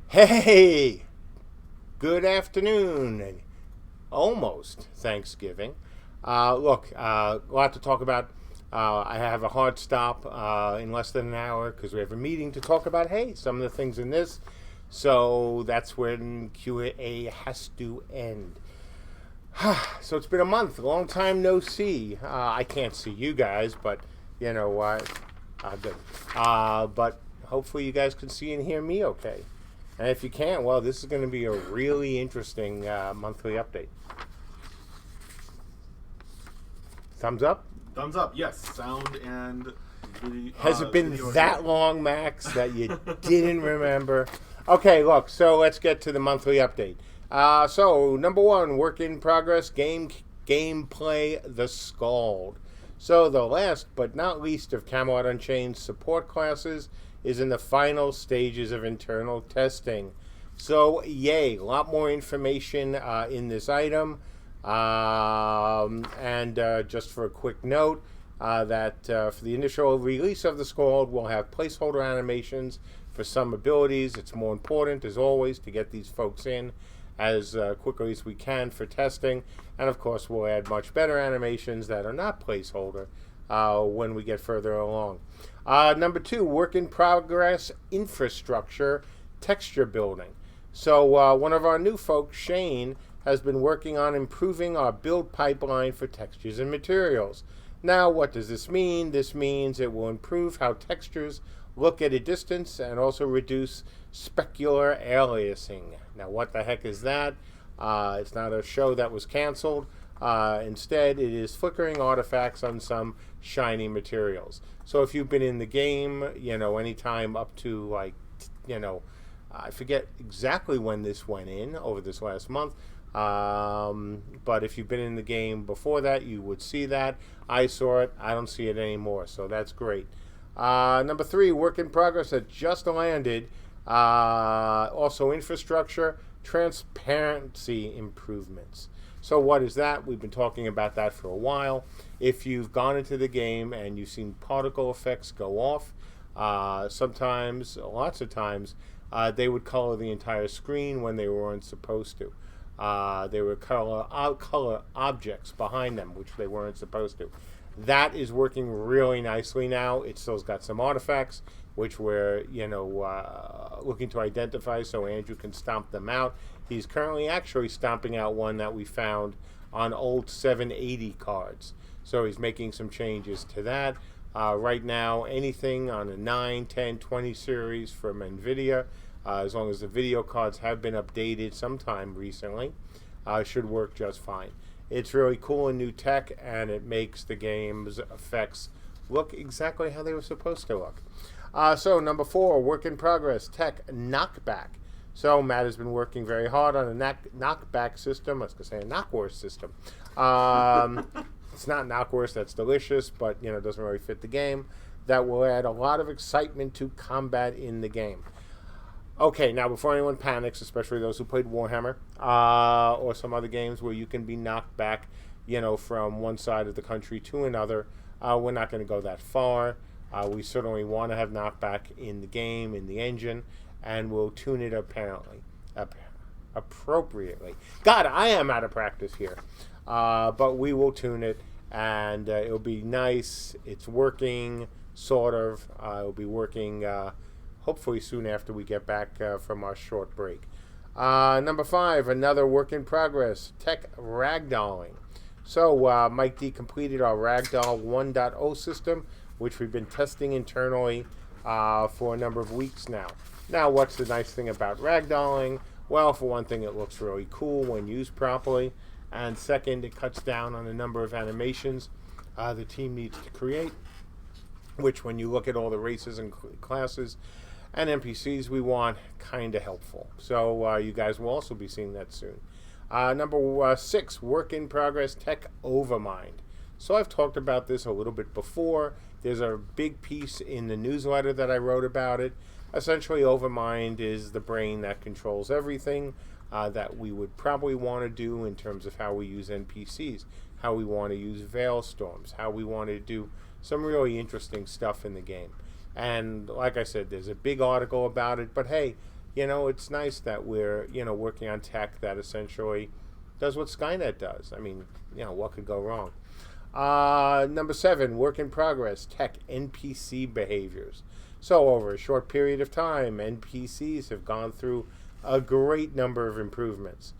Hey, good afternoon and almost Thanksgiving. Look, a lot to talk about. I have a hard stop in less than an hour because we have a meeting to talk about, hey, some of the things in this. So that's when Q&A has to end. So it's been a month, long time no see. I can't see you guys, but you know what? Good. But hopefully you guys can see and hear me okay. And if you can't, well, this is going to be a really interesting monthly update. Thumbs up? Thumbs up, yes. Sound and video. Has it been that long, Max, that you didn't remember? Okay, look, so let's get to the monthly update. So, number one, work in progress, gameplay, The Scald. So, the last but not least of Camelot Unchained support classes is in the final stages of internal testing. So, yay, a lot more information in this item. Just for a quick note, that for the initial release of the Scald, we'll have placeholder animations for some abilities. It's more important, as always, to get these folks in as quickly as we can for testing. And, of course, we'll add much better animations that are not placeholder when we get further along. Number two, work in progress infrastructure texture building. So one of our new folks, Shane, has been working on improving our build pipeline for textures and materials. Now, what does this mean? This means it will improve how textures look at a distance and also reduce specular aliasing. Now, what the heck is that? It's not a show that was canceled. Instead, it is flickering artifacts on some shiny materials. So if you've been in the game, anytime up to I forget exactly when this went in over this last month. But if you've been in the game before that, you would see that. I saw it. I don't see it anymore, so that's great. Number three, work in progress that just landed. Also infrastructure, transparency improvements. So what is that? We've been talking about that for a while. If you've gone into the game and you've seen particle effects go off, sometimes, lots of times, they would color the entire screen when they weren't supposed to. They would color objects behind them, which they weren't supposed to. That is working really nicely now. It still's got some artifacts, which we're looking to identify so Andrew can stomp them out. He's currently actually stomping out one that we found on old 780 cards. So he's making some changes to that. Right now, anything on a 9, 10, 20 series from NVIDIA, as long as the video cards have been updated sometime recently, should work just fine. It's really cool and new tech, and it makes the game's effects look exactly how they were supposed to look. So number four, work in progress, tech knockback. So Matt has been working very hard on a knockback system. I was going to say a knockwurst system. It's not knockwurst, that's delicious, but it doesn't really fit the game. That will add a lot of excitement to combat in the game. Okay, now before anyone panics, especially those who played Warhammer or some other games where you can be knocked back, from one side of the country to another, we're not going to go that far. We certainly want to have knockback in the game, in the engine, and we'll tune it appropriately. God, I am out of practice here. But we will tune it, and it'll be nice. It's working, sort of. It'll be working hopefully soon after we get back from our short break. Number five, another work in progress, tech ragdolling. So Mike D completed our Ragdoll 1.0 system, which we've been testing internally for a number of weeks now. Now, what's the nice thing about ragdolling? Well, for one thing, it looks really cool when used properly. And second, it cuts down on the number of animations the team needs to create, which when you look at all the races and classes and NPCs we want, kind of helpful. So you guys will also be seeing that soon. Number six, work in progress, tech overmind. So I've talked about this a little bit before. There's a big piece in the newsletter that I wrote about it. Essentially, overmind is the brain that controls everything. that we would probably want to do in terms of how we use NPCs, how we want to use veil storms, how we want to do some really interesting stuff in the game. And like I said, there's a big article about it, but hey, it's nice that we're, working on tech that essentially does what Skynet does. I mean, what could go wrong? Number 7, work in progress, tech NPC behaviors. So over a short period of time, NPCs have gone through a great number of improvements.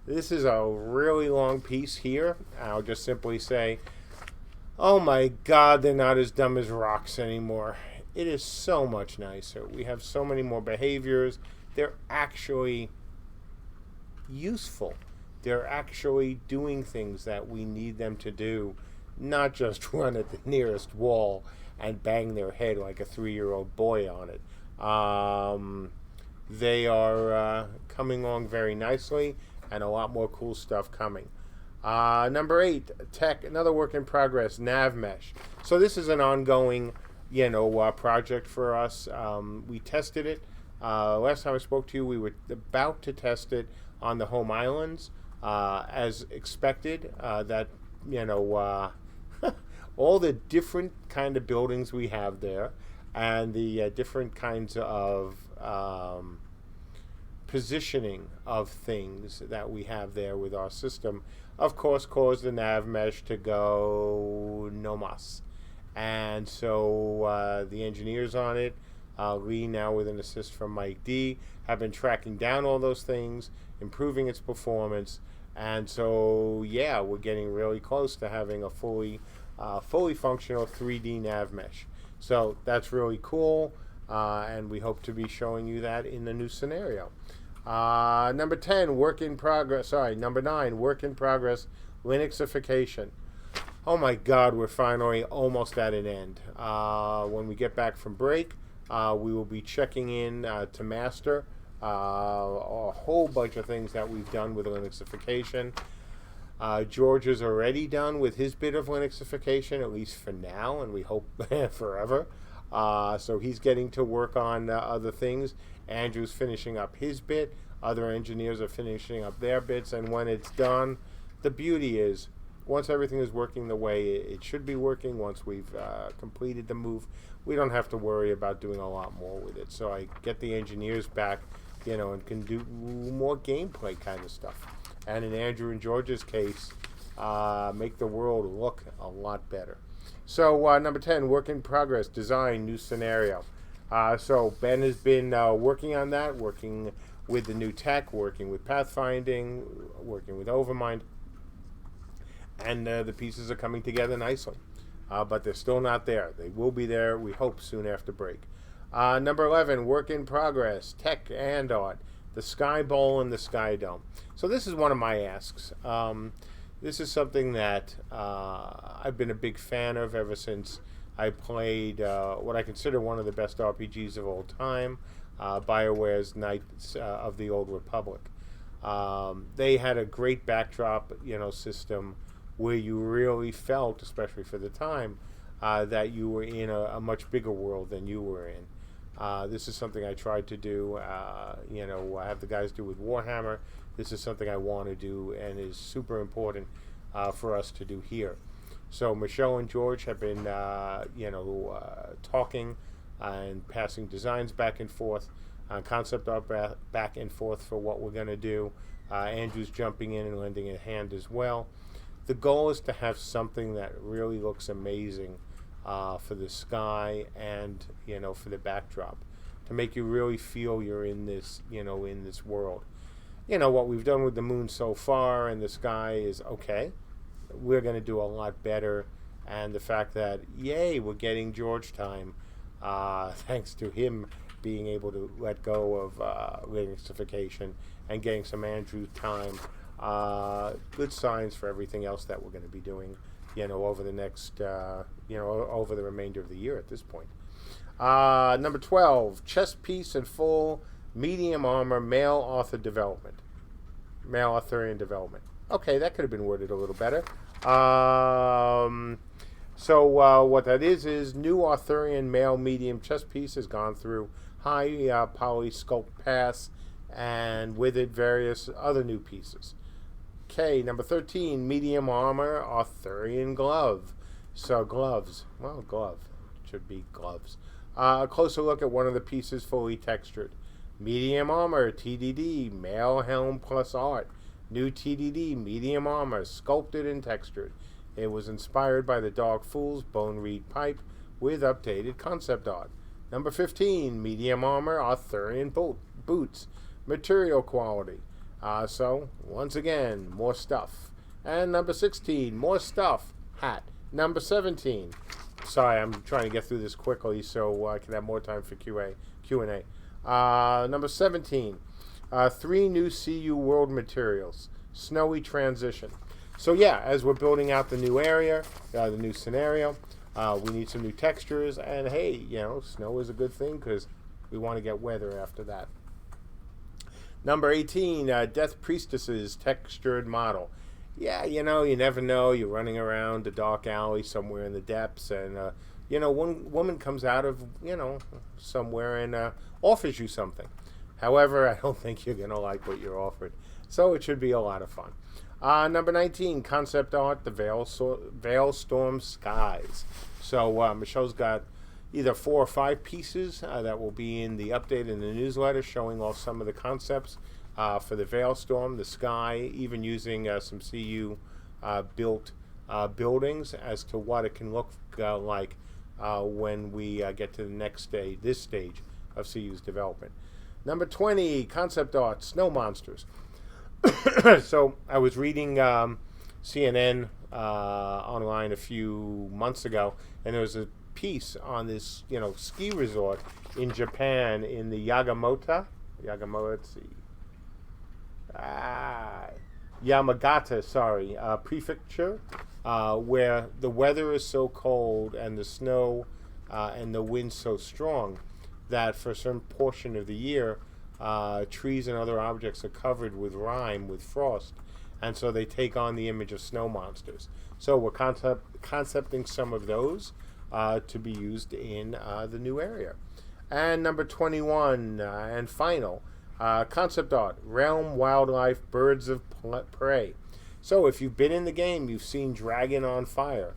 This is a really long piece here. I'll just simply say, oh my God, they're not as dumb as rocks anymore. It is so much nicer. We have so many more behaviors. They're actually useful. They're actually doing things that we need them to do, not just run at the nearest wall and bang their head like a 3-year-old boy on it. They are coming along very nicely, and a lot more cool stuff coming. Number 8, tech, another work in progress, nav mesh. So this is an ongoing, project for us. We tested it. Last time I spoke to you, we were about to test it on the home islands, as expected. All the different kind of buildings we have there, and the different kinds of positioning of things that we have there with our system, of course, caused the nav mesh to go no mas. And so the engineers on it, Lee, now with an assist from Mike D, have been tracking down all those things, improving its performance, and so we're getting really close to having a fully functional 3D nav mesh. So that's really cool, and we hope to be showing you that in the new scenario. Number 10, work in progress. Sorry, number 9, work in progress, Linuxification. Oh my God, we're finally almost at an end. When we get back from break, we will be checking in to master a whole bunch of things that we've done with Linuxification. George is already done with his bit of Linuxification, at least for now, and we hope forever. So he's getting to work on other things. Andrew's finishing up his bit. Other engineers are finishing up their bits. And when it's done, the beauty is, once everything is working the way it should be working, once we've completed the move, we don't have to worry about doing a lot more with it. So I get the engineers back, and can do more gameplay kind of stuff. And in Andrew and George's case, make the world look a lot better. So number 10, work in progress, design, new scenario. So Ben has been working on that, working with the new tech, working with pathfinding, working with Overmind, and the pieces are coming together nicely. But they're still not there. They will be there, we hope, soon after break. Number 11, work in progress, tech and art, the Sky Bowl and the Sky Dome. So this is one of my asks. This is something that I've been a big fan of ever since I played what I consider one of the best RPGs of all time, BioWare's Knights of the Old Republic. They had a great backdrop, system where you really felt, especially for the time, that you were in a much bigger world than you were in. This is something I tried to do, I have the guys do with Warhammer. This is something I want to do and is super important for us to do here. So Michelle and George have been, talking and passing designs back and forth, concept art back and forth for what we're going to do. Andrew's jumping in and lending a hand as well. The goal is to have something that really looks amazing for the sky and, for the backdrop, to make you really feel you're in this, in this world. What we've done with the moon so far and the sky is okay. We're going to do a lot better. And the fact that, yay, we're getting George time, thanks to him being able to let go of Linuxification and getting some Andrew time. Good signs for everything else that we're going to be doing, over the next, over the remainder of the year at this point. Number 12, chest piece and full medium armor male Arthurian development. Okay, that could have been worded a little better. So what that is new Arthurian male medium chest piece has gone through high poly sculpt pass and with it various other new pieces. Okay, number 13, medium armor Arthurian glove. So gloves, well, glove, should be gloves. A closer look at one of the pieces fully textured. Medium armor, TDD, male helm plus art. New TDD, medium armor, sculpted and textured. It was inspired by the Dark Fool's bone reed pipe with updated concept art. Number 15, medium armor, Arthurian boots. Material quality. So, once again, more stuff. And number 16, more stuff. Hat. Number 17. Sorry, I'm trying to get through this quickly so I can have more time for Q&A. Number 17, 3 new CU world materials. Snowy transition. So yeah, as we're building out the new area, the new scenario, we need some new textures. And hey, snow is a good thing because we want to get weather after that. Number 18, Death Priestess's textured model. Yeah, you never know. You're running around a dark alley somewhere in the depths, and, one woman comes out of, somewhere and offers you something. However, I don't think you're going to like what you're offered. So it should be a lot of fun. Number 19, concept art, the Veilstorm Skies. So Michelle's got either 4 or 5 pieces that will be in the update in the newsletter showing off some of the concepts for the Veilstorm, the sky, even using some CU built buildings as to what it can look like when we get to the next stage, this stage of CU's development. Number 20, concept art, snow monsters. So I was reading CNN online a few months ago, and there was a piece on this, ski resort in Japan in the Yamagata, prefecture, where the weather is so cold and the snow and the wind so strong that for a certain portion of the year, trees and other objects are covered with rime, with frost, and so they take on the image of snow monsters. So we're concepting some of those to be used in the new area. And number 21 and final, concept art, realm wildlife, birds of prey. So if you've been in the game, you've seen Dragon on Fire.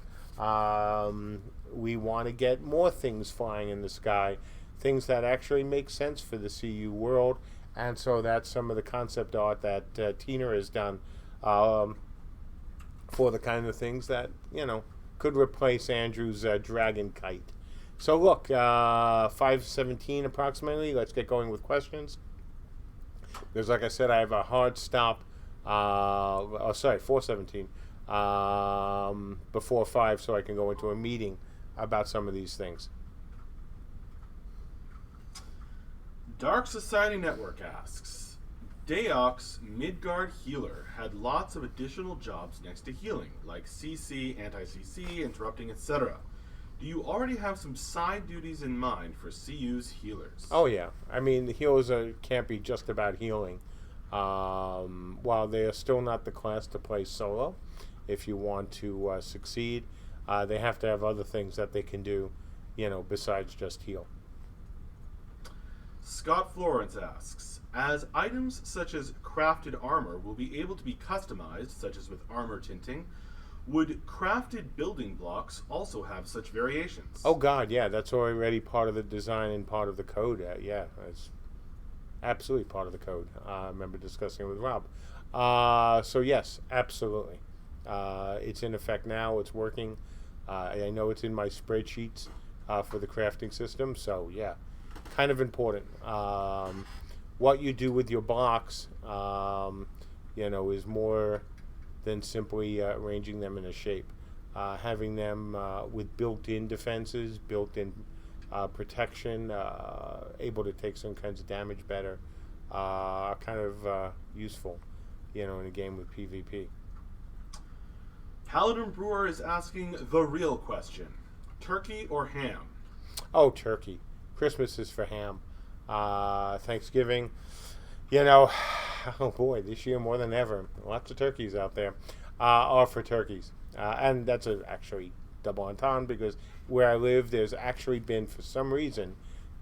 We want to get more things flying in the sky, things that actually make sense for the CU world. And so that's some of the concept art that Tina has done for the kind of things that, could replace Andrew's dragon kite. So look, 5:17 approximately. Let's get going with questions. Because like I said, I have a hard stop. 4:17 before 5, so I can go into a meeting about some of these things. Dark Society Network asks, Daox Midgard Healer had lots of additional jobs next to healing, like CC, anti-CC, interrupting, etc. Do you already have some side duties in mind for CU's healers? Oh yeah, I mean the healers can't be just about healing. While they are still not the class to play solo, if you want to succeed, they have to have other things that they can do, besides just heal. Scott Florence asks, as items such as crafted armor will be able to be customized, such as with armor tinting, would crafted building blocks also have such variations? Oh God, yeah, that's already part of the design and part of the code. Yeah, it's absolutely part of the code. I remember discussing it with Rob. So yes, absolutely. It's in effect now. It's working. I know it's in my spreadsheets for the crafting system. So yeah, kind of important. What you do with your blocks, is more than simply arranging them in a shape. Having them with built-in defenses, built-in protection, able to take some kinds of damage better, kind of useful, in a game with PvP. Paladin Brewer is asking the real question: turkey or ham? Oh, turkey. Christmas is for ham. Thanksgiving, oh boy, this year more than ever, lots of turkeys out there are for turkeys. And that's actually double entendre, because where I live, there's actually been, for some reason,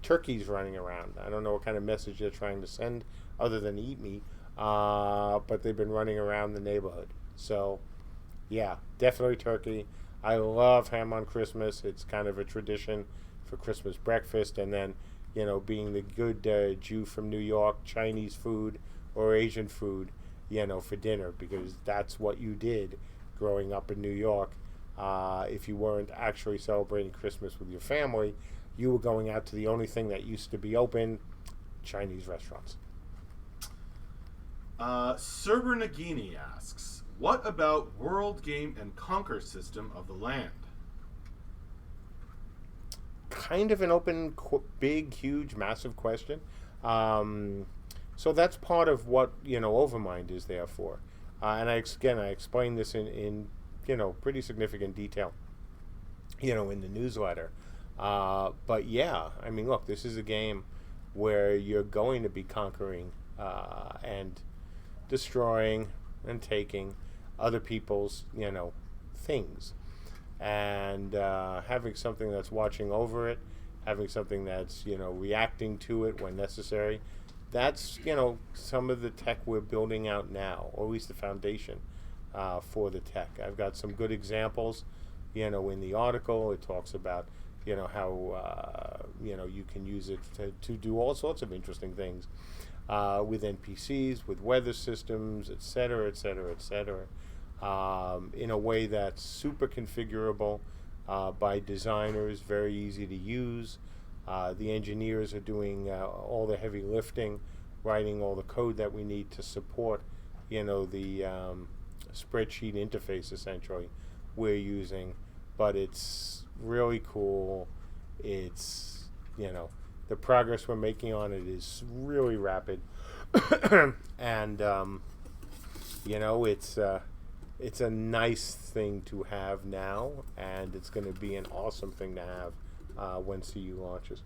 turkeys running around. I don't know what kind of message they're trying to send other than eat me, but they've been running around the neighborhood. So, yeah, definitely turkey. I love ham on Christmas. It's kind of a tradition for Christmas breakfast, and then, being the good Jew from New York, Chinese food or Asian food, for dinner, because that's what you did growing up in New York. If you weren't actually celebrating Christmas with your family, you were going out to the only thing that used to be open, Chinese restaurants. Serber Nagini asks, what about World Game and Conquer system of the land? Kind of an open, big, huge, massive question. So that's part of what Overmind is there for. And I explained this in pretty significant detail, in the newsletter. But yeah, I mean, look, this is a game where you're going to be conquering and destroying and taking other people's, things. And having something that's watching over it, having something that's, reacting to it when necessary. That's, some of the tech we're building out now, or at least the foundation for the tech. I've got some good examples, in the article. It talks about, how, you can use it to do all sorts of interesting things with NPCs, with weather systems, et cetera, et cetera, et cetera, in a way that's super configurable by designers, very easy to use. The engineers are doing all the heavy lifting, writing all the code that we need to support, the spreadsheet interface essentially we're using. But it's really cool. It's, the progress we're making on it is really rapid. And, it's a nice thing to have now, and it's going to be an awesome thing to have when CU launches.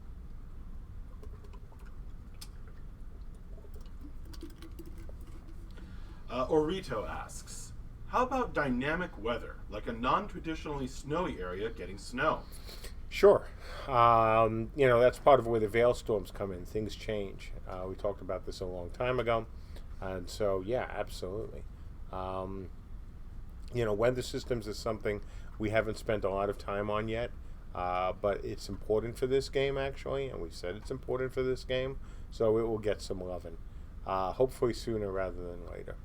Orito asks, how about dynamic weather, like a non-traditionally snowy area getting snow? Sure. That's part of where the veil storms come in. Things change. We talked about this a long time ago. And so, yeah, absolutely. Weather systems is something we haven't spent a lot of time on yet, but it's important for this game, actually, and we've said it's important for this game, so it will get some loving. Hopefully sooner rather than later.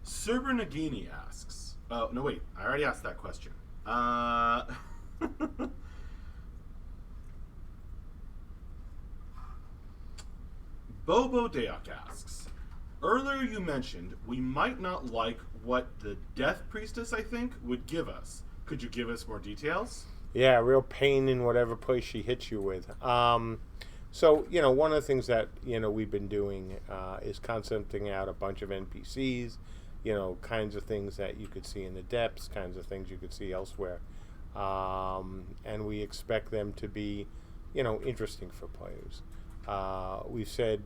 Serber Nagini asks, oh, no, wait, I already asked that question. Bobo Deok asks, earlier you mentioned we might not like what the Death Priestess, I think, would give us. Could you give us more details? Yeah, real pain in whatever place she hits you with. So, one of the things that, we've been doing is concepting out a bunch of NPCs, kinds of things that you could see in the depths, kinds of things you could see elsewhere. And we expect them to be, interesting for players. We've said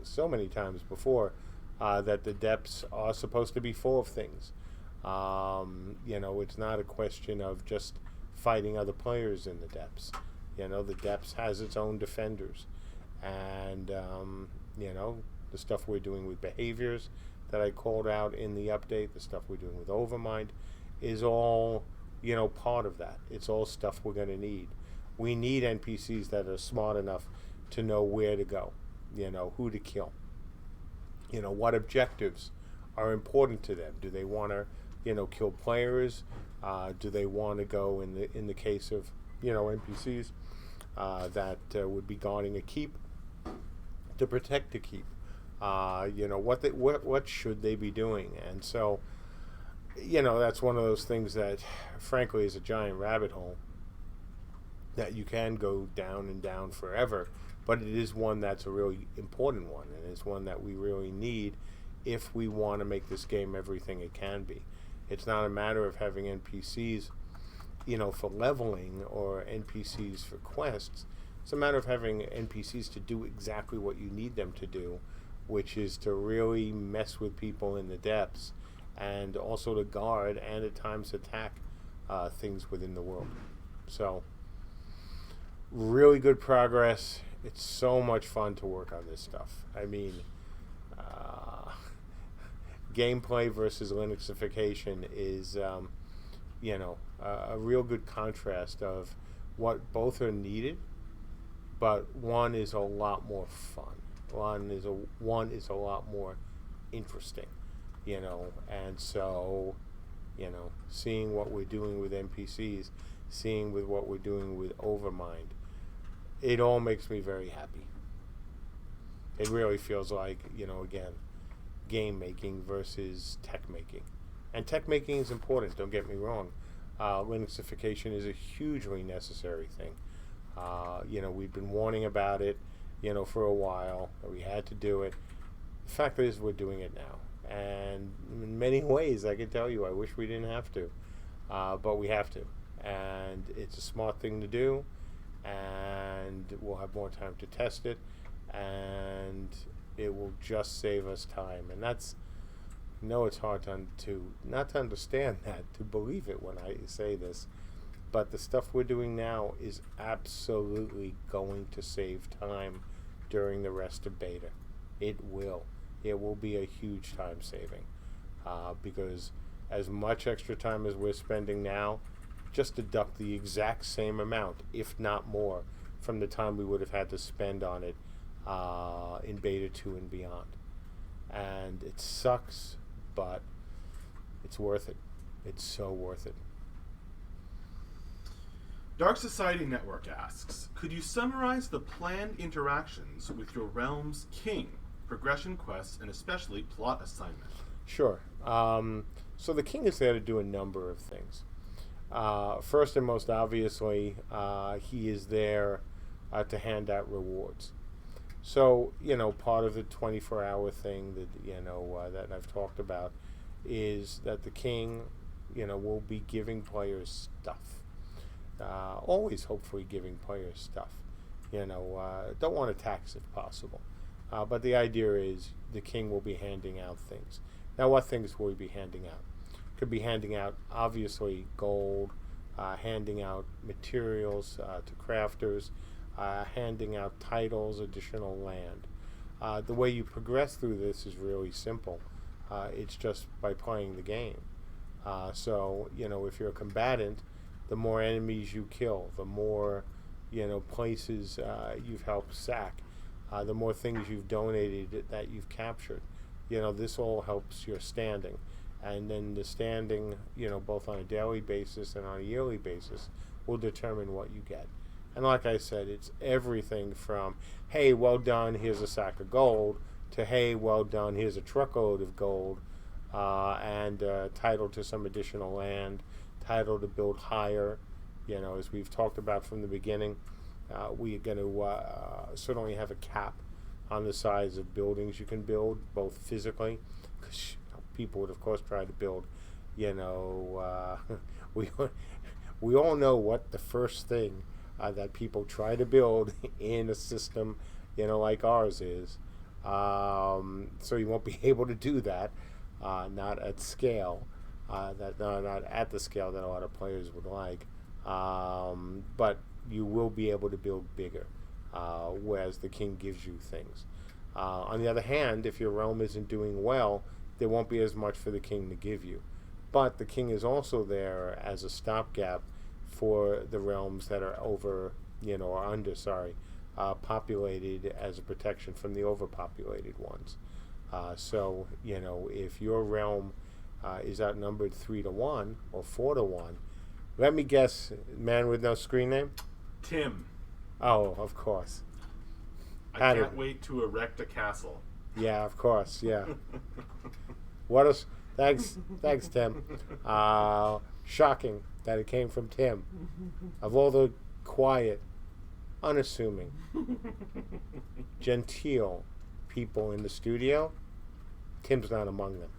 so many times before that the depths are supposed to be full of things. It's not a question of just fighting other players in the depths. The depths has its own defenders. And, the stuff we're doing with behaviors that I called out in the update, the stuff we're doing with Overmind, is all, part of that. It's all stuff we're going to need. We need NPCs that are smart enough to know where to go, who to kill, what objectives are important to them. Do they want to, kill players? Do they want to go in the case of, NPCs that would be guarding a keep to protect the keep? What should they be doing? And so, that's one of those things that, frankly, is a giant rabbit hole that you can go down and down forever. But it is one that's a really important one, and it's one that we really need if we want to make this game everything it can be. It's not a matter of having NPCs, for leveling or NPCs for quests. It's a matter of having NPCs to do exactly what you need them to do, which is to really mess with people in the depths and also to guard and at times attack things within the world. So, really good progress. It's so much fun to work on this stuff. I mean, uh, gameplay versus Linuxification is, a real good contrast of what both are needed, but one is a lot more fun. One is a lot more interesting, and so, seeing what we're doing with NPCs, seeing with what we're doing with Overmind, it all makes me very happy. It really feels like, again, game making versus tech making. And tech making is important, don't get me wrong. Linuxification is a hugely necessary thing. We've been warning about it, for a while. We had to do it. The fact is, we're doing it now. And in many ways, I can tell you, I wish we didn't have to. But we have to. And it's a smart thing to do. And we'll have more time to test it. And it will just save us time. And that's, it's hard not to understand that, to believe it when I say this. But the stuff we're doing now is absolutely going to save time during the rest of beta. It will. It will be a huge time saving. Because as much extra time as we're spending now, just deduct the exact same amount, if not more, from the time we would have had to spend on it in beta 2 and beyond. And it sucks, but it's worth it. It's so worth it. Dark Society Network asks, could you summarize the planned interactions with your realm's king, progression quests, and especially plot assignment? Sure. So the king is there to do a number of things. First and most obviously, he is there to hand out rewards. So, part of the 24-hour thing that, that I've talked about is that the king, will be giving players stuff. Always hopefully giving players stuff. Don't want to tax if possible. But the idea is the king will be handing out things. Now, what things will he be handing out? Could be handing out, obviously, gold, handing out materials to crafters, handing out titles, additional land. The way you progress through this is really simple. It's just by playing the game. So, if you're a combatant, the more enemies you kill, the more, places you've helped sack, the more things you've donated that you've captured. This all helps your standing. And then the standing, both on a daily basis and on a yearly basis, will determine what you get. And like I said, it's everything from, hey, well done, here's a sack of gold, to, hey, well done, here's a truckload of gold, and title to some additional land, title to build higher. As we've talked about from the beginning, we're going to certainly have a cap on the size of buildings you can build, both physically, because people would, of course, try to build, we all know what the first thing that people try to build in a system, like ours is. So you won't be able to do that, not at scale, not at the scale that a lot of players would like. But you will be able to build bigger, whereas the king gives you things. On the other hand, if your realm isn't doing well, there won't be as much for the king to give you. But the king is also there as a stopgap for the realms that are over, or under, populated, as a protection from the overpopulated ones. So, if your realm is outnumbered 3-1 or 4-1, let me guess, man with no screen name? Tim. Oh, of course. I can't wait to erect a castle. Yeah, of course, yeah. Thanks, Tim. Shocking that it came from Tim. Of all the quiet, unassuming, genteel people in the studio, Tim's not among them.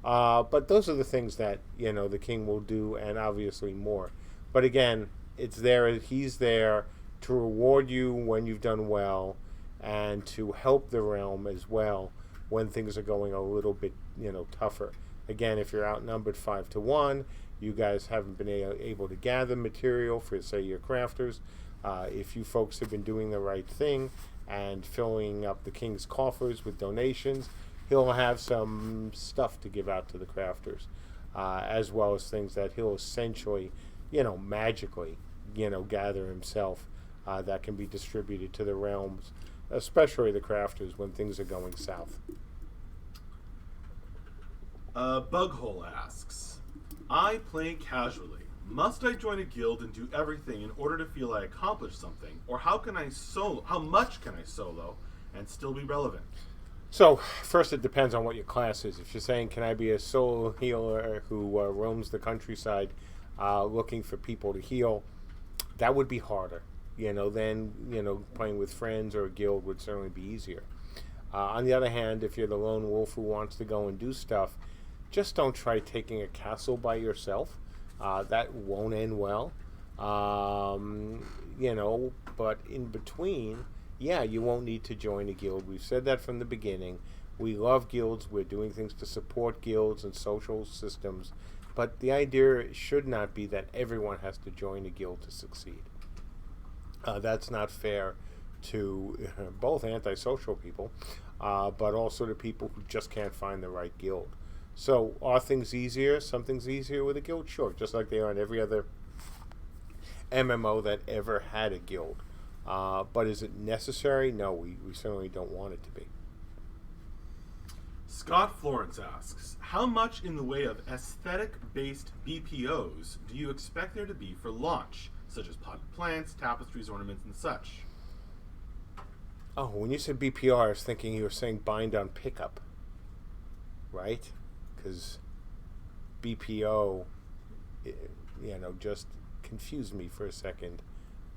But those are the things that, the king will do, and obviously more. But again, he's there to reward you when you've done well, and to help the realm as well when things are going a little bit, tougher. Again, if you're outnumbered 5-1, you guys haven't been able to gather material for, say, your crafters. If you folks have been doing the right thing and filling up the king's coffers with donations, he'll have some stuff to give out to the crafters, as well as things that he'll essentially, magically, gather himself, that can be distributed to the realms, especially the crafters when things are going south. Bughole asks, I play casually. Must I join a guild and do everything in order to feel I accomplished something, or how much can I solo and still be relevant? So, first, it depends on what your class is. If you're saying, can I be a solo healer who roams the countryside looking for people to heal, that would be harder. Then, playing with friends or a guild would certainly be easier. On the other hand, if you're the lone wolf who wants to go and do stuff, just don't try taking a castle by yourself. That won't end well. But in between, you won't need to join a guild. We've said that from the beginning. We love guilds. We're doing things to support guilds and social systems. But the idea should not be that everyone has to join a guild to succeed. That's not fair to both antisocial people, but also to people who just can't find the right guild. So are things easier? Some things easier with a guild? Sure, just like they are in every other MMO that ever had a guild. But is it necessary? No, we certainly don't want it to be. Scott Florence asks, how much in the way of aesthetic-based BPOs do you expect there to be for launch, such as potted plants, tapestries, ornaments, and such? Oh, when you said BPR, I was thinking you were saying bind on pickup, right? Because BPO, just confused me for a second,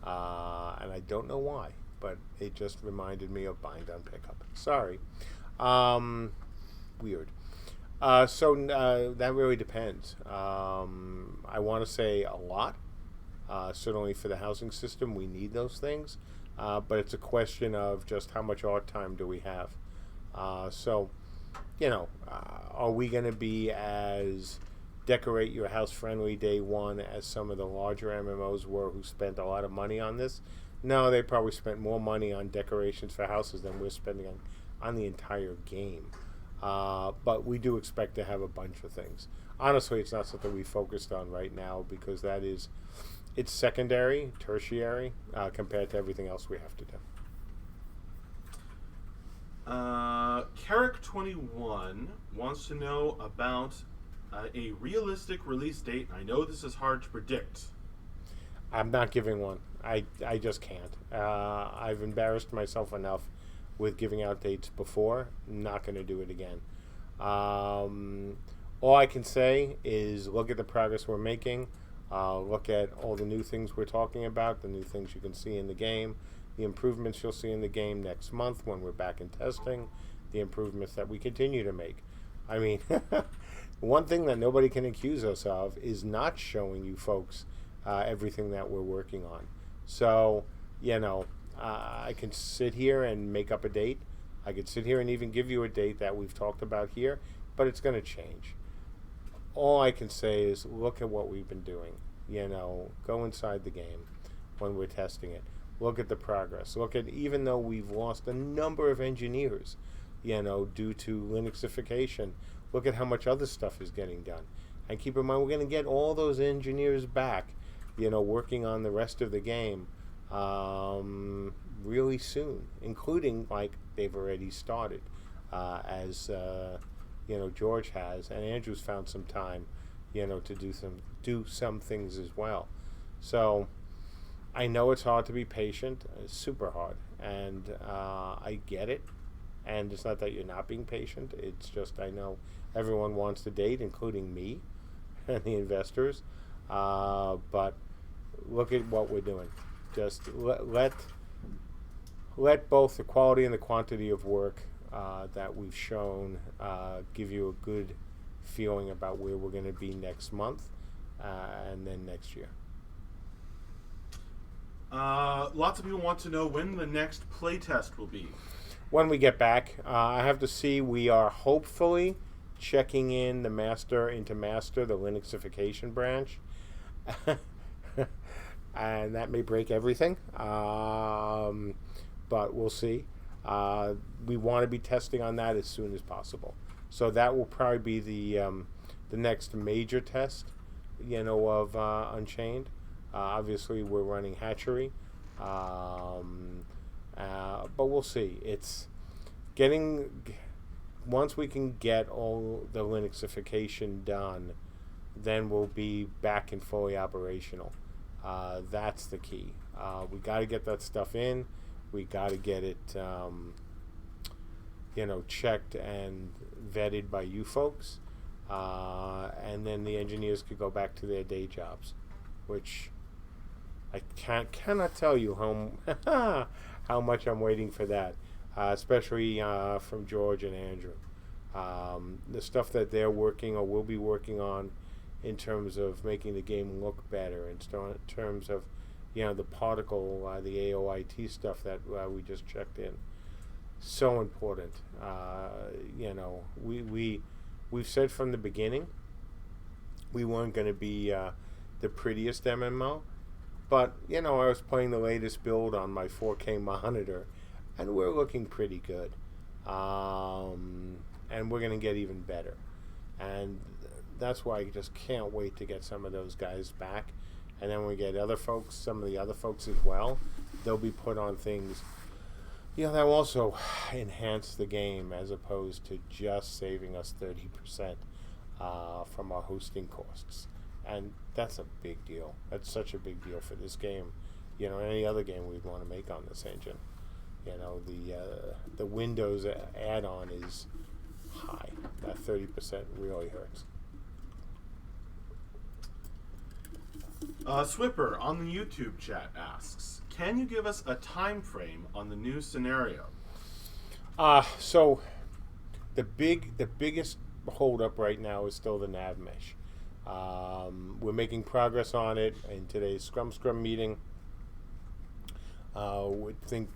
and I don't know why, but it just reminded me of bind on pickup. Sorry. Weird. So that really depends. I want to say a lot. Certainly for the housing system, we need those things. But it's a question of just how much art time do we have. Are we going to be as decorate your house friendly day one as some of the larger MMOs were who spent a lot of money on this? No, they probably spent more money on decorations for houses than we're spending on the entire game. But we do expect to have a bunch of things. Honestly, it's not something we focused on right now because it's secondary, tertiary, compared to everything else we have to do. Carrick21 wants to know about a realistic release date. I know this is hard to predict. I'm not giving one. I just can't. I've embarrassed myself enough with giving out dates before. I'm not going to do it again. All I can say is look at the progress we're making. Look at all the new things we're talking about, the new things you can see in the game, the improvements you'll see in the game next month when we're back in testing, the improvements that we continue to make. I mean, one thing that nobody can accuse us of is not showing you folks everything that we're working on. So, I can sit here and make up a date. I could sit here and even give you a date that we've talked about here, but it's going to change. All I can say is look at what we've been doing. Go inside the game when we're testing it. Look at the progress. Look at, even though we've lost a number of engineers, due to Linuxification, look at how much other stuff is getting done. And keep in mind, we're going to get all those engineers back, working on the rest of the game really soon, including, like, they've already started, as George has, and Andrew's found some time, to do some things as well. So I know it's hard to be patient. It's super hard, and I get it. And it's not that you're not being patient. It's just I know everyone wants to date, including me and the investors. But look at what we're doing. Just let both the quality and the quantity of work that we've shown give you a good feeling about where we're going to be next month and then next year. Lots of people want to know when the next playtest will be. When we get back, I have to see. We are hopefully checking in the Linuxification branch. and that may break everything. But we'll see. We want to be testing on that as soon as possible. So that will probably be the next major test, of Unchained. Obviously, we're running Hatchery, but we'll see. It's once we can get all the Linuxification done, then we'll be back and fully operational. That's the key. We got to get that stuff in. We got to get it, checked and vetted by you folks, and then the engineers could go back to their day jobs, which I cannot tell you how how much I'm waiting for that, especially from George and Andrew. The stuff that they're working or will be working on in terms of making the game look better, in terms of the particle, the AOIT stuff that we just checked in. So important. We've said from the beginning we weren't going to be the prettiest MMO, but I was playing the latest build on my 4K monitor, and we're looking pretty good. And we're going to get even better. And that's why I just can't wait to get some of those guys back. And then when we get some of the other folks as well, they'll be put on things that will also enhance the game, as opposed to just saving us 30% from our hosting costs. And that's a big deal. That's such a big deal for this game. Any other game we'd want to make on this engine. The Windows add-on is high. That 30% really hurts. Swipper on the YouTube chat asks, can you give us a time frame on the new scenario? So the biggest holdup right now is still the nav mesh. We're making progress on it in today's Scrum meeting. We think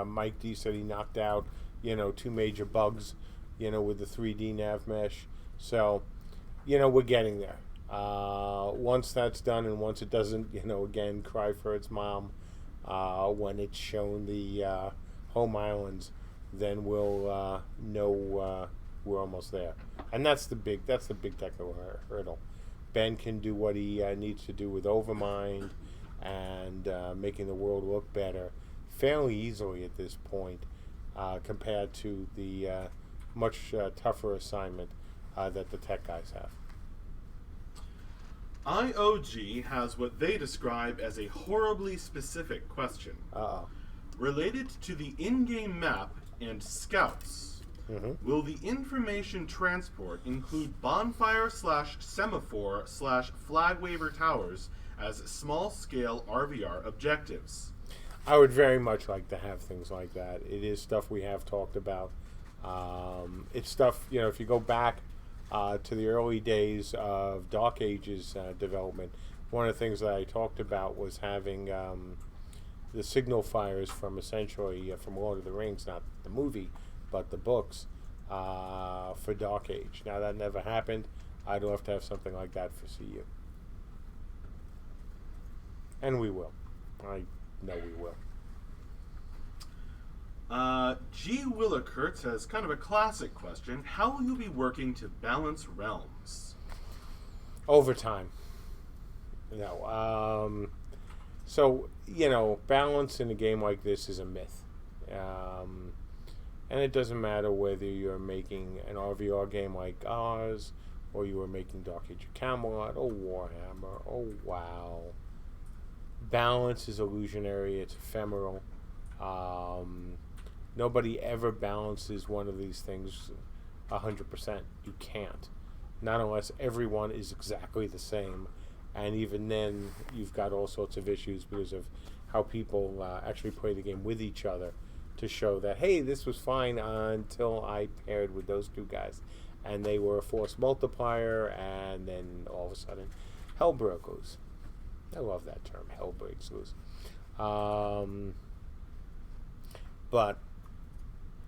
Mike D said he knocked out, 2 major bugs, with the 3D nav mesh. So, we're getting there. Once that's done, and once it doesn't, again, cry for its mom, when it's shown the home islands, then we'll know we're almost there. And that's the big technical hurdle. Ben can do what he needs to do with Overmind and making the world look better fairly easily at this point, compared to the much tougher assignment that the tech guys have. IOG has what they describe as a horribly specific question. Related to the in-game map and scouts. Mm-hmm. Will the information transport include bonfire/semaphore/flag waver towers as small-scale RVR objectives? I would very much like to have things like that. It is stuff we have talked about. It's stuff, if you go back to the early days of Dark Ages development, one of the things that I talked about was having the signal fires from essentially from Lord of the Rings, not the movie, but the books, for Dark Age. Now, that never happened. I'd love to have something like that for CU. And we will. I know we will. G. Willikert has kind of a classic question. How will you be working to balance realms? Overtime. So, balance in a game like this is a myth. And it doesn't matter whether you're making an RVR game like ours, or you are making Dark Age of Camelot, or Warhammer, or WoW. Balance is illusionary, it's ephemeral. Nobody ever balances one of these things 100%. You can't. Not unless everyone is exactly the same. And even then, you've got all sorts of issues because of how people actually play the game with each other to show that, hey, this was fine until I paired with those two guys. And they were a force multiplier, and then all of a sudden, hell broke loose. I love that term, hell breaks loose. But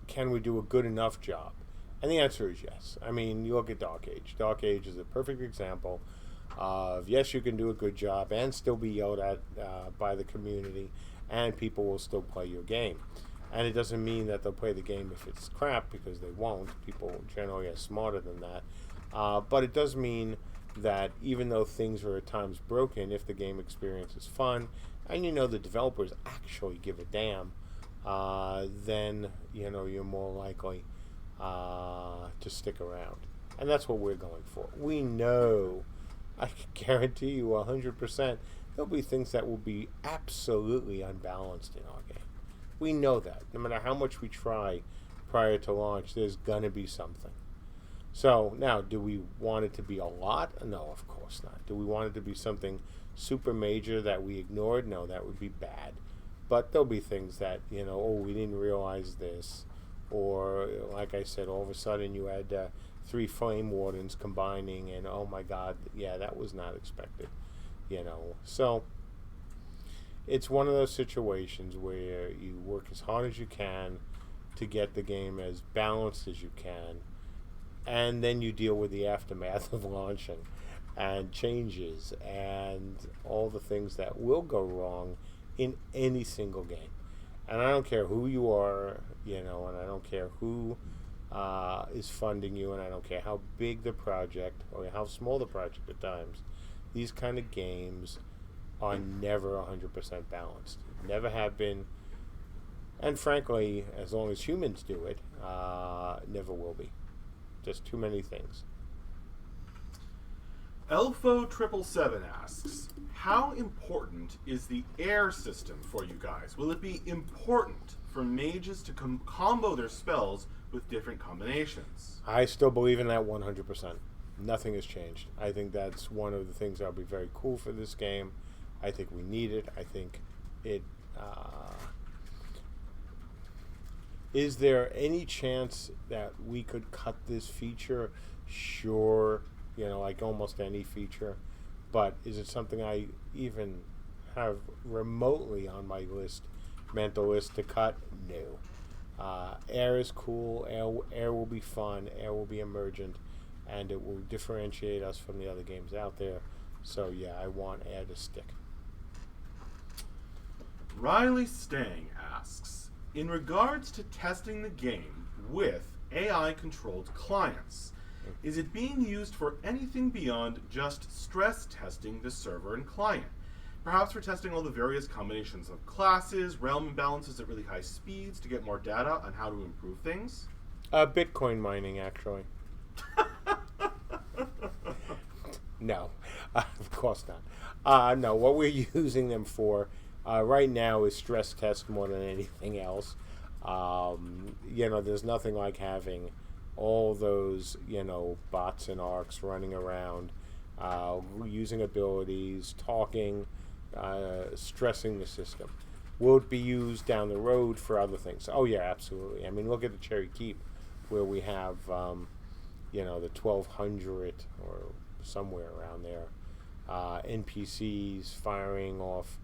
can we do a good enough job? And the answer is yes. I mean, you look at Dark Age. Dark Age is a perfect example Yes, you can do a good job and still be yelled at by the community, and people will still play your game. And it doesn't mean that they'll play the game if it's crap, because they won't. People generally are smarter than that. But it does mean that even though things are at times broken, if the game experience is fun, and the developers actually give a damn, then you're more likely to stick around. And that's what we're going for. We know, I can guarantee you 100%, there'll be things that will be absolutely unbalanced in our game. We know that. No matter how much we try prior to launch, there's going to be something. So, now, do we want it to be a lot? No, of course not. Do we want it to be something super major that we ignored? No, that would be bad. But there'll be things that, we didn't realize this. Or, like I said, all of a sudden you had 3 flame wardens combining, and oh my god, yeah, that was not expected. So it's one of those situations where you work as hard as you can to get the game as balanced as you can, and then you deal with the aftermath of launching and changes and all the things that will go wrong in any single game. And I don't care who you are, and I don't care who is funding you, and I don't care how big the project or how small the project at times. These kind of games are never 100% balanced. Never have been. And frankly, as long as humans do it, never will be. Just too many things. Elfo777 asks, how important is the air system for you guys? Will it be important for mages to combo their spells with different combinations? I still believe in that 100%. Nothing has changed. I think that's one of the things that will be very cool for this game. I think we need it. I think it... is there any chance that we could cut this feature? Sure. Like almost any feature. But is it something I even have remotely on my mental list to cut? No. Air is cool. Air will be fun. Air will be emergent. And it will differentiate us from the other games out there. So, yeah, I want air to stick. Riley Stang asks, in regards to testing the game with AI-controlled clients, is it being used for anything beyond just stress testing the server and client? Perhaps for testing all the various combinations of classes, realm imbalances at really high speeds to get more data on how to improve things? Bitcoin mining, actually. No, of course not. No, what we're using them for right now is stress test more than anything else. There's nothing like having all those, bots and arcs running around, using abilities, talking, stressing the system. Will it be used down the road for other things? Oh, yeah, absolutely. I mean, look at the Cherry Keep, where we have, the 1200 or somewhere around there, NPCs firing off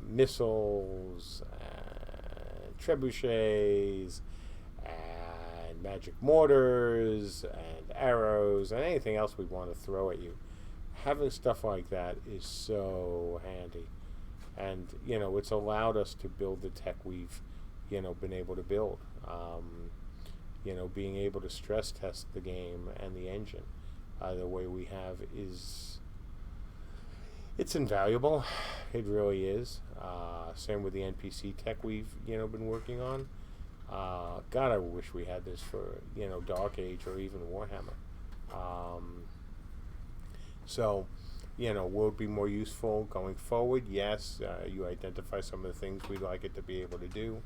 missiles and trebuchets and magic mortars and arrows and anything else we want to throw at you. Having stuff like that is so handy. And, it's allowed us to build the tech we've, been able to build. Being able to stress test the game and the engine the way we have it's invaluable. It really is. Same with the NPC tech we've, been working on. God, I wish we had this for, Dark Age or even Warhammer. So, will it be more useful going forward? Yes. You identify some of the things we'd like it to be able to do.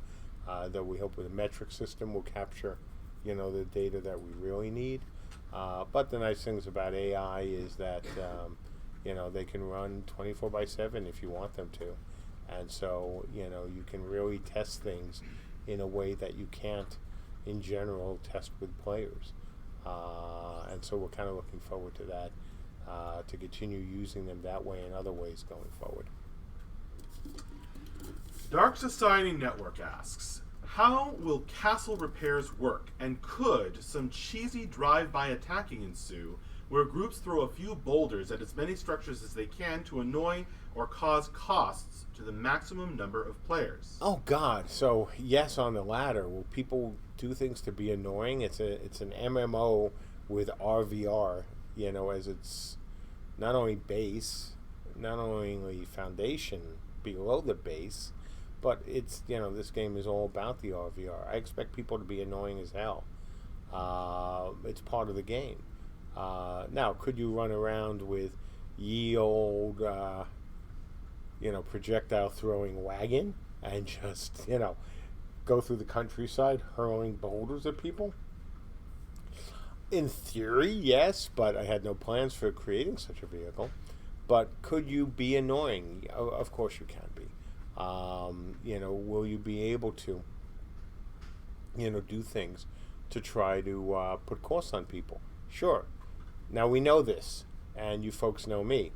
That we hope with a metric system will capture, the data that we really need. But the nice things about AI is that, they can run 24/7 if you want them to. And so, you can really test things in a way that you can't, in general, test with players. And so we're kind of looking forward to that, to continue using them that way and other ways going forward. Dark Society Network asks, how will castle repairs work, and could some cheesy drive-by attacking ensue where groups throw a few boulders at as many structures as they can to annoy or cause costs to the maximum number of players. Oh God! So yes, on the latter, will people do things to be annoying? It's an MMO with RVR, as its not only base, not only foundation below the base, but it's this game is all about the RVR. I expect people to be annoying as hell. It's part of the game. Now, could you run around with ye old, projectile throwing wagon and just, go through the countryside hurling boulders at people? In theory, yes, but I had no plans for creating such a vehicle. But could you be annoying? Of course you can be. Will you be able to, do things to try to put costs on people? Sure. Now we know this, and you folks know me.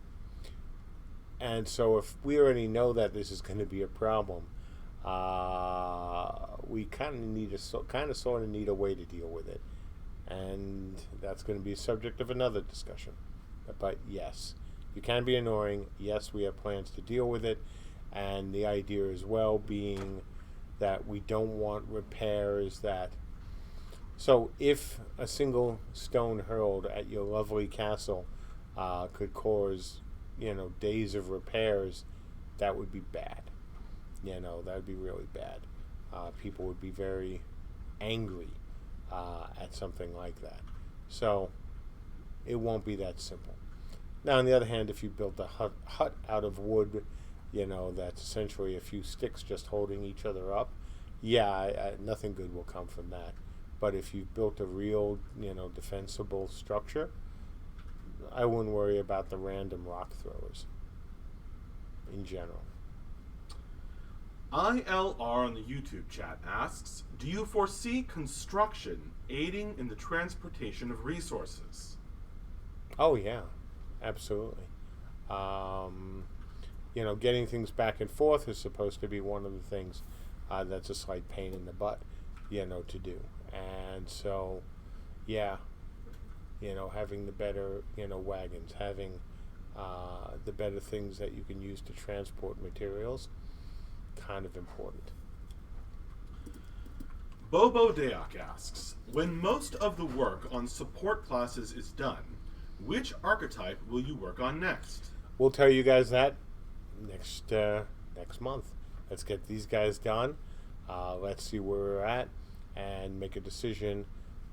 And so if we already know that this is going to be a problem, we kind of sort of need a way to deal with it. And that's going to be a subject of another discussion. But yes, you can be annoying. Yes, we have plans to deal with it. And the idea as well being that we don't want repairs that... So if a single stone hurled at your lovely castle could cause, days of repairs, that would be bad. That would be really bad. People would be very angry at something like that. So it won't be that simple. Now, on the other hand, if you built a hut out of wood, that's essentially a few sticks just holding each other up, nothing good will come from that. But if you built a real, defensible structure, I wouldn't worry about the random rock throwers in general. ILR on the YouTube chat asks, do you foresee construction aiding in the transportation of resources? Oh, yeah, absolutely. Getting things back and forth is supposed to be one of the things that's a slight pain in the butt, to do. And so, having the better, wagons, having the better things that you can use to transport materials, kind of important. Bobo Deok asks, when most of the work on support classes is done, which archetype will you work on next? We'll tell you guys that next month. Let's get these guys done. Let's see where we're at and make a decision,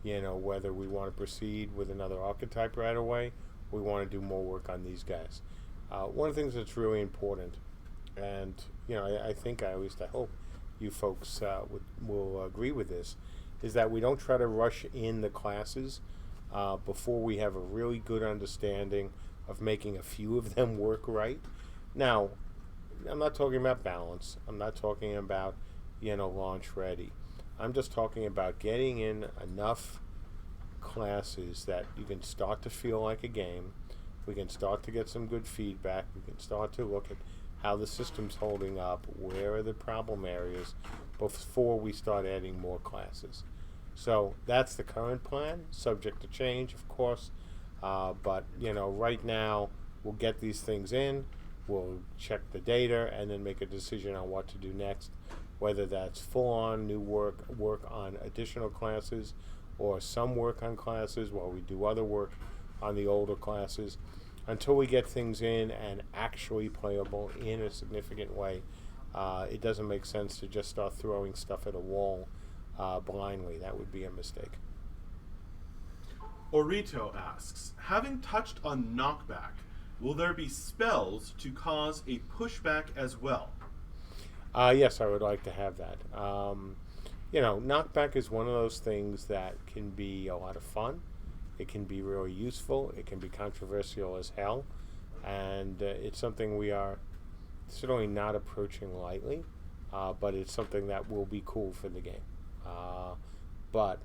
whether we want to proceed with another archetype right away or we want to do more work on these guys. One of the things that's really important, and I think I hope you folks will agree with this, is that we don't try to rush in the classes before we have a really good understanding of making a few of them work right. Now, I'm not talking about balance. I'm not talking about, launch ready. I'm just talking about getting in enough classes that you can start to feel like a game. We can start to get some good feedback. We can start to look at how the system's holding up, where are the problem areas, before we start adding more classes. So that's the current plan, subject to change, of course. But, right now, we'll get these things in, we'll check the data, and then make a decision on what to do next, whether that's full-on new work on additional classes, or some work on classes while we do other work on the older classes, until we get things in and actually playable in a significant way. It doesn't make sense to just start throwing stuff at a wall blindly. That would be a mistake. Orito asks, having touched on knockback, will there be spells to cause a pushback as well? Yes, I would like to have that. Knockback is one of those things that can be a lot of fun. It can be really useful. It can be controversial as hell. And it's something we are certainly not approaching lightly, but it's something that will be cool for the game. But,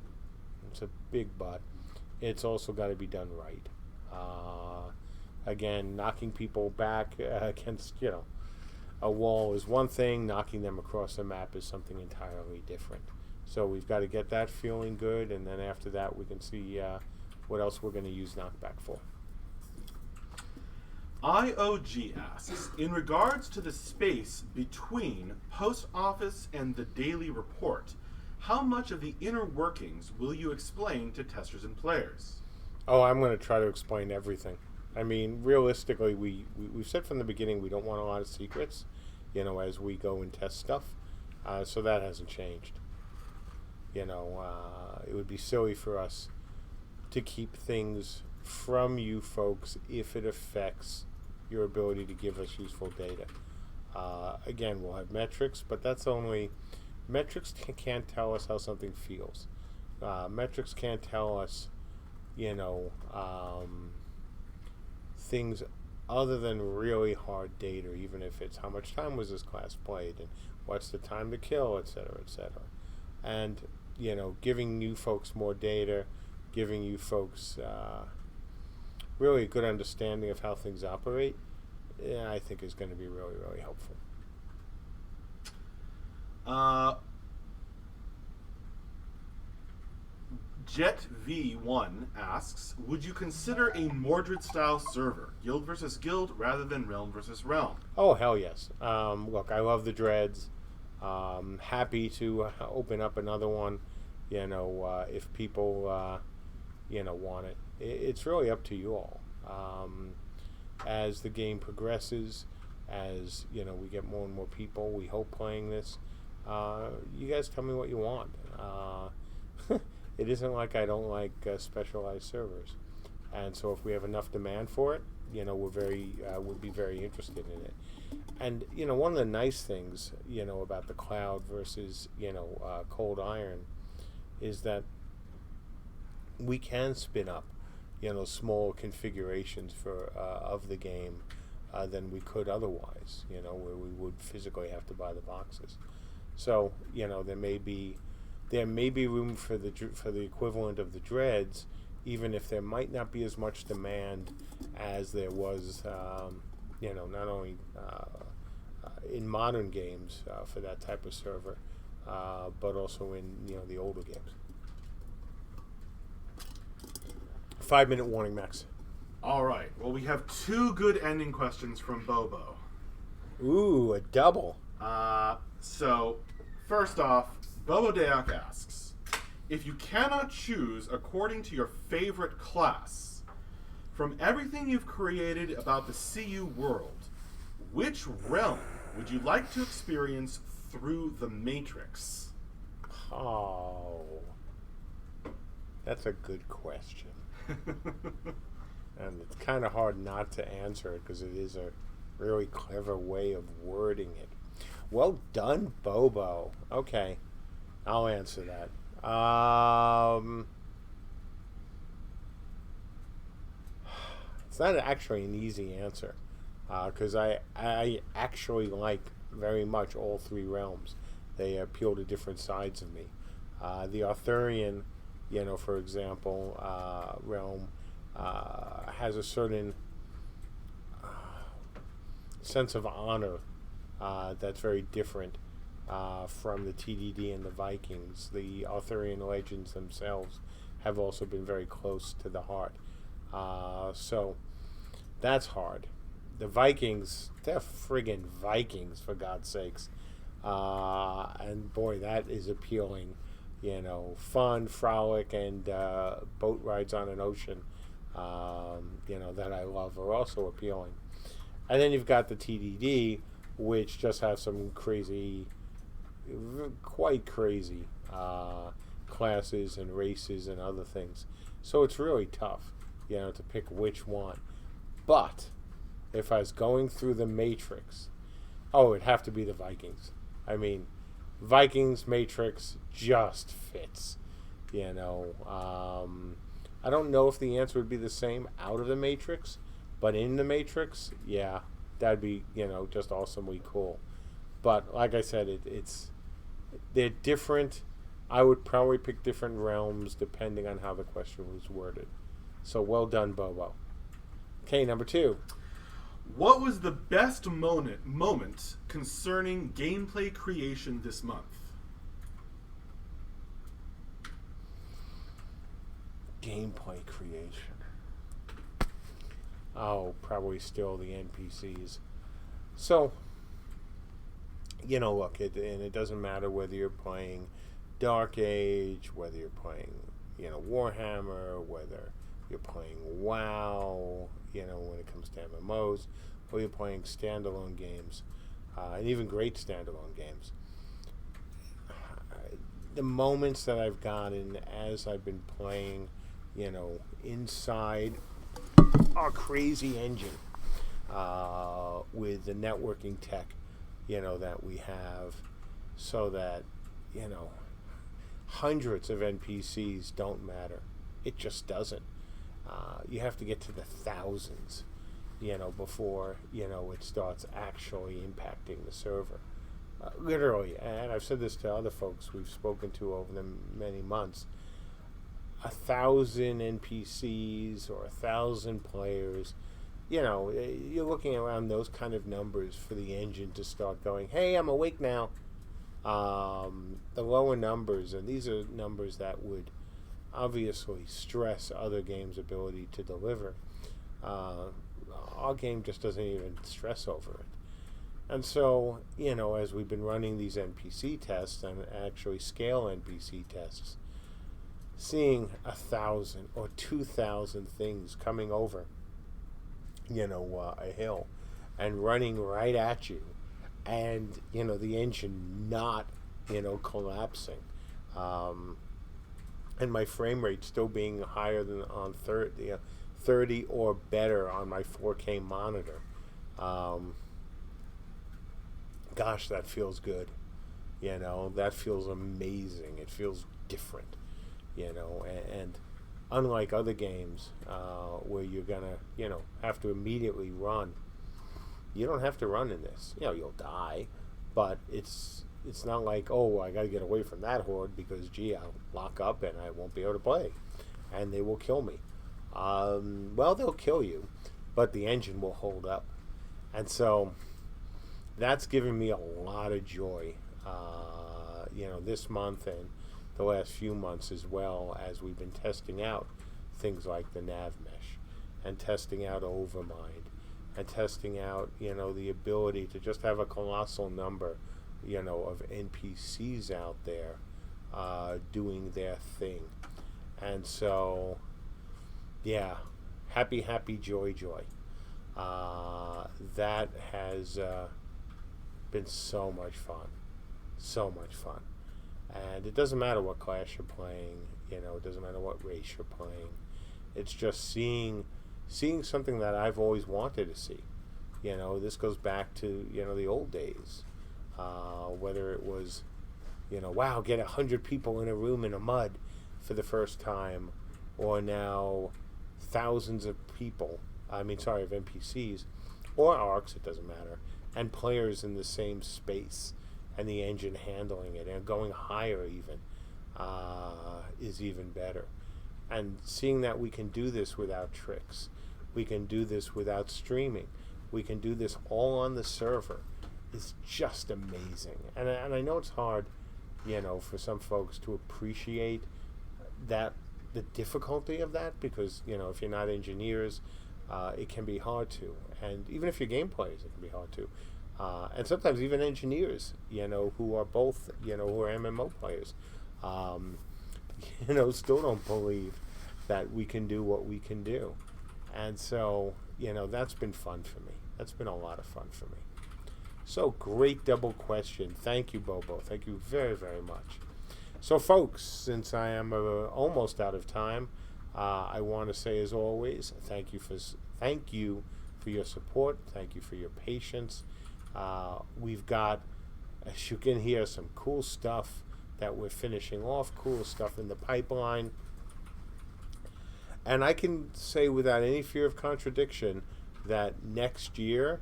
it's a big but, it's also got to be done right. Again, knocking people back against, a wall is one thing. Knocking them across the map is something entirely different. So we've got to get that feeling good, and then after that we can see what else we're going to use knockback for. IOG asks, in regards to the space between post office and the daily report, how much of the inner workings will you explain to testers and players? Oh, I'm going to try to explain everything. I mean, realistically, we've said from the beginning we don't want a lot of secrets, as we go and test stuff. So that hasn't changed. It would be silly for us to keep things from you folks if it affects your ability to give us useful data. Again, we'll have metrics, but that's only... Metrics can't tell us how something feels. Metrics can't tell us, things other than really hard data, even if it's how much time was this class played and what's the time to kill, etc., etc. And, giving you folks more data, giving you folks really a good understanding of how things operate, I think is going to be really, really helpful. Jet V1 asks, would you consider a Mordred-style server, guild versus guild, rather than realm versus realm? Oh, hell yes. Look, I love the Dreads. Happy to open up another one, if people, want it. It's really up to you all. As the game progresses, as, we get more and more people, we hope, playing this, you guys tell me what you want. It isn't like I don't like specialized servers, and so if we have enough demand for it, we'd be very interested in it. And one of the nice things about the cloud versus cold iron is that we can spin up small configurations for of the game than we could otherwise. Where we would physically have to buy the boxes. So there may be room for the equivalent of the Dreads, even if there might not be as much demand as there was, not only in modern games for that type of server, but also in the older games. 5-minute warning, Max. All right. Well, we have 2 good ending questions from Bobo. Ooh, a double. So, first off, Bobo Deok asks, if you cannot choose according to your favorite class, from everything you've created about the CU world, which realm would you like to experience through the Matrix? Oh, that's a good question. And it's kind of hard not to answer it because it is a really clever way of wording it. Well done, Bobo. Okay, I'll answer that. It's not actually an easy answer because I actually like very much all 3 realms. They appeal to different sides of me. The Arthurian, for example, realm has a certain sense of honor that's very different from the TDD and the Vikings. The Arthurian legends themselves have also been very close to the heart. So that's hard. The Vikings, they're friggin' Vikings, for God's sakes. And boy, that is appealing. Fun, frolic, and boat rides on an ocean, that I love are also appealing. And then you've got the TDD, which just have some crazy, quite crazy classes and races and other things. So it's really tough, to pick which one. But if I was going through the Matrix, it'd have to be the Vikings. I mean, Vikings Matrix just fits. I don't know if the answer would be the same out of the Matrix, but in the Matrix, yeah, that'd be just awesomely cool. But like I said, they're different. I would probably pick different realms depending on how the question was worded. So well done, Bobo. Okay, number 2. What was the best moment concerning gameplay creation this month? gameplay creation. Oh, probably still the NPCs. So, look, and it doesn't matter whether you're playing Dark Age, whether you're playing, Warhammer, whether you're playing WoW, when it comes to MMOs, or you're playing standalone games, and even great standalone games. The moments that I've gotten as I've been playing, inside our crazy engine with the networking tech, that we have, so that, hundreds of NPCs don't matter. It just doesn't. You have to get to the thousands, before, it starts actually impacting the server. Literally, and I've said this to other folks we've spoken to over the many months, 1,000 NPCs or 1,000 players, you're looking around those kind of numbers for the engine to start going, hey, I'm awake now. The lower numbers, and these are numbers that would obviously stress other games' ability to deliver. Our game just doesn't even stress over it. And so, as we've been running these NPC tests and actually scale NPC tests, seeing 1,000 or 2,000 things coming over, a hill and running right at you, and, the engine not, collapsing, and my frame rate still being higher than on 30 or better on my 4K monitor. Gosh, that feels good. That feels amazing. It feels different, and unlike other games where you're gonna, have to immediately run, you don't have to run in this. You'll die, but it's not like, oh, I got to get away from that horde because, gee, I'll lock up and I won't be able to play, and they will kill me. Well, they'll kill you, but the engine will hold up, and so that's given me a lot of joy, this month and the last few months, as well as we've been testing out things like the nav mesh and testing out Overmind and testing out, the ability to just have a colossal number, of NPCs out there doing their thing. And so, yeah, happy, joy. That has been so much fun. And it doesn't matter what class you're playing, it doesn't matter what race you're playing. It's just seeing something that I've always wanted to see. This goes back to, the old days. Whether it was, wow, get 100 people in a room in a mud for the first time, or now thousands of people, of NPCs, or ARCs, it doesn't matter, and players in the same space, and the engine handling it, and going higher even, is even better. And seeing that we can do this without tricks, we can do this without streaming, we can do this all on the server, is just amazing. And I know it's hard, for some folks to appreciate that, the difficulty of that, because, if you're not engineers, it can be hard to. And even if you're game players, it can be hard to. And sometimes even engineers, who are both, who are MMO players, still don't believe that we can do what we can do. And so, that's been fun for me. That's been a lot of fun for me. So, great double question. Thank you, Bobo. Thank you very, very much. So, folks, since I am almost out of time, I want to say, as always, thank you for your support. Thank you for your patience. We've got, as you can hear, some cool stuff that we're finishing off, cool stuff in the pipeline. And I can say without any fear of contradiction that next year,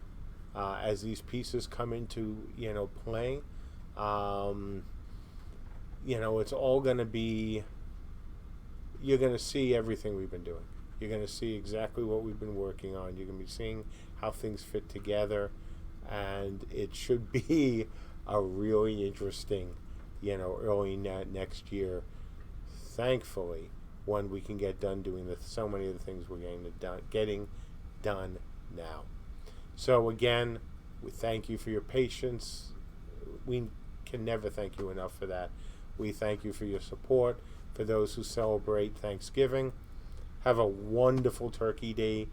as these pieces come into, playing, it's all going to be, you're going to see everything we've been doing. You're going to see exactly what we've been working on. You're going to be seeing how things fit together. And it should be a really interesting, early next year. Thankfully, when we can get done doing so many of the things we're getting done now. So again, we thank you for your patience. We can never thank you enough for that. We thank you for your support. For those who celebrate Thanksgiving, have a wonderful Turkey Day.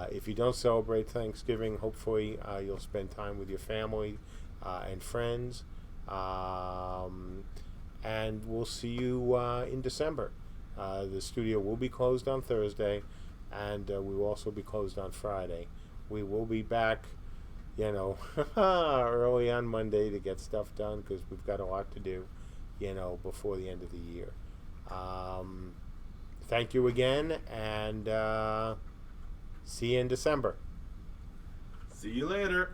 If you don't celebrate Thanksgiving, hopefully you'll spend time with your family and friends. And we'll see you in December. The studio will be closed on Thursday, and we will also be closed on Friday. We will be back, early on Monday to get stuff done because we've got a lot to do, before the end of the year. Thank you again, and see you in December. See you later.